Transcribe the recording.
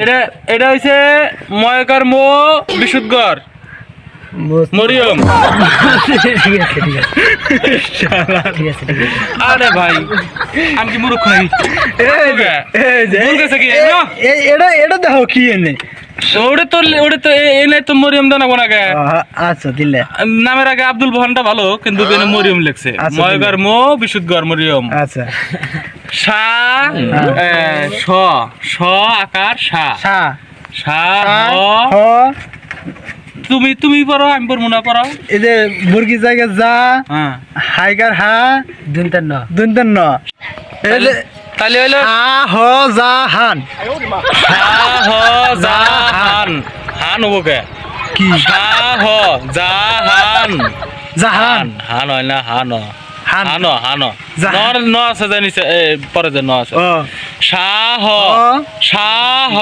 এটা এটা হইছে ময়কার মো বিশুদ্ধগর মরিয়ম। আরে ভাই আমি কি মূর্খ নাকি? ভুল গেছে কি? এটা দেখো কি এনে ওটা তো এনে তো মরিয়ম দানা গোনাকে। আচ্ছা দিলে নামের আগে আব্দুল বহানটা ভালো কিন্তু এখানে মরিয়ম লিখছে। আচ্ছা, ময়কার মো বিশুদ্ধগর মরিয়ম। আচ্ছা সা স স আকার সা সা সা হ হ। তুমি তুমি পড়ো আমি পড়বো না পড়ো। এই যে মুরগি জায়গা যা হ্যাঁ হাইগার হা দুনতান ন এই যে তাহলে হইলো হা হ যা হান সা হ জা হান। হান হবো কে? কি সা হ জা হান। জাহান হান হয় না হান হান। হান হান জাহান। ন আছে জানিছে পরে যে ন আছে। ও সা হ অ। সা হ